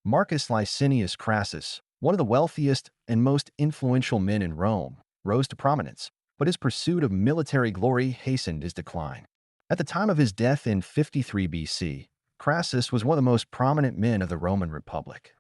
Marcus Licinius Crassus, one of the wealthiest and most influential men in Rome, rose to prominence, but his pursuit of military glory hastened his decline. At the time of his death in 53 BC, Crassus was one of the most prominent men of the Roman Republic.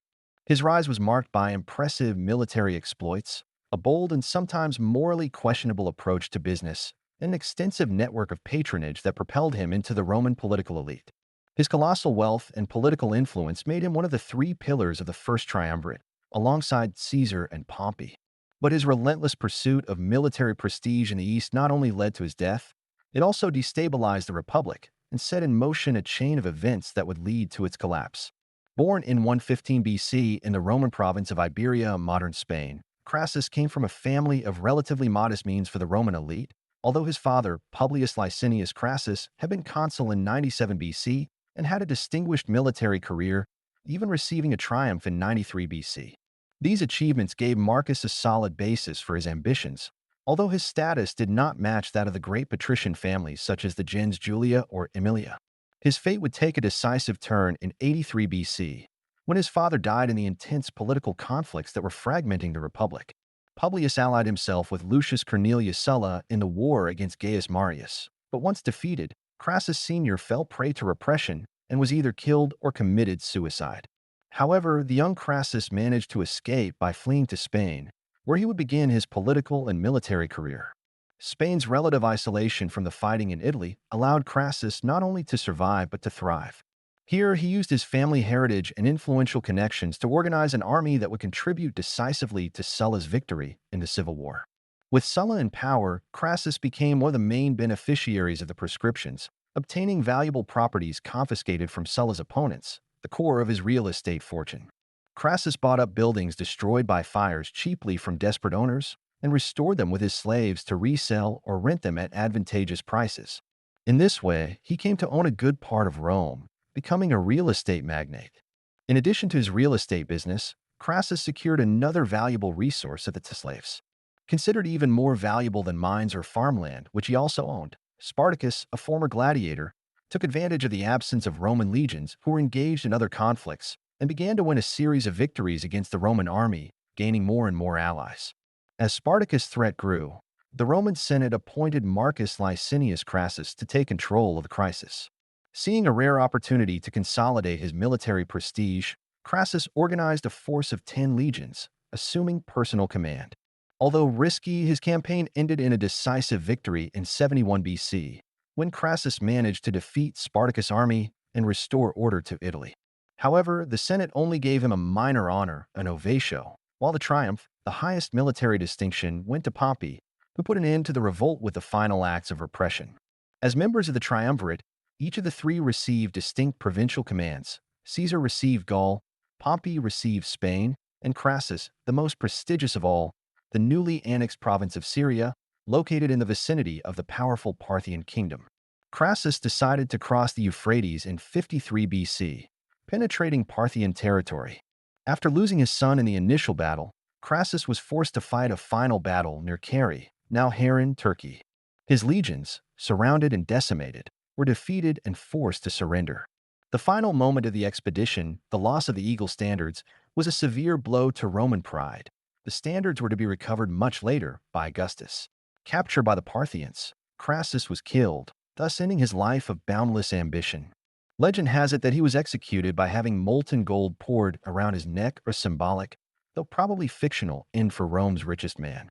His rise was marked by impressive military exploits, a bold and sometimes morally questionable approach to business, and an extensive network of patronage that propelled him into the Roman political elite. His colossal wealth and political influence made him one of the three pillars of the first triumvirate, alongside Caesar and Pompey. But his relentless pursuit of military prestige in the East not only led to his death, it also destabilized the Republic and set in motion a chain of events that would lead to its collapse. Born in 115 BC in the Roman province of Iberia, modern Spain, Crassus came from a family of relatively modest means for the Roman elite, although his father, Publius Licinius Crassus, had been consul in 97 BC and had a distinguished military career, even receiving a triumph in 93 BC. These achievements gave Marcus a solid basis for his ambitions, although his status did not match that of the great patrician families such as the gens Julia or Aemilia. His fate would take a decisive turn in 83 BC, when his father died in the intense political conflicts that were fragmenting the Republic. Publius allied himself with Lucius Cornelius Sulla in the war against Gaius Marius, but once defeated, Crassus Sr. fell prey to repression and was either killed or committed suicide. However, the young Crassus managed to escape by fleeing to Spain, where he would begin his political and military career. Spain's relative isolation from the fighting in Italy allowed Crassus not only to survive but to thrive. Here, he used his family heritage and influential connections to organize an army that would contribute decisively to Sulla's victory in the Civil War. With Sulla in power, Crassus became one of the main beneficiaries of the proscriptions, obtaining valuable properties confiscated from Sulla's opponents, the core of his real estate fortune. Crassus bought up buildings destroyed by fires cheaply from desperate owners and restored them with his slaves to resell or rent them at advantageous prices. In this way, he came to own a good part of Rome, becoming a real estate magnate. In addition to his real estate business, Crassus secured another valuable resource of the slaves. Considered even more valuable than mines or farmland, which he also owned, Spartacus, a former gladiator, took advantage of the absence of Roman legions who were engaged in other conflicts and began to win a series of victories against the Roman army, gaining more and more allies. As Spartacus' threat grew, the Roman Senate appointed Marcus Licinius Crassus to take control of the crisis. Seeing a rare opportunity to consolidate his military prestige, Crassus organized a force of 10 legions, assuming personal command. Although risky, his campaign ended in a decisive victory in 71 BC, when Crassus managed to defeat Spartacus' army and restore order to Italy. However, the Senate only gave him a minor honor, an ovatio, while the triumph, the highest military distinction, went to Pompey, who put an end to the revolt with the final acts of repression. As members of the triumvirate, each of the three received distinct provincial commands. Caesar received Gaul, Pompey received Spain, and Crassus, the most prestigious of all, the newly annexed province of Syria, located in the vicinity of the powerful Parthian kingdom. Crassus decided to cross the Euphrates in 53 BC, penetrating Parthian territory. After losing his son in the initial battle, Crassus was forced to fight a final battle near Keri, now Harran, Turkey. His legions, surrounded and decimated, were defeated and forced to surrender. The final moment of the expedition, the loss of the Eagle standards, was a severe blow to Roman pride. The standards were to be recovered much later by Augustus. Captured by the Parthians, Crassus was killed, thus ending his life of boundless ambition. Legend has it that he was executed by having molten gold poured around his neck, a symbolic, though probably fictional, end for Rome's richest man.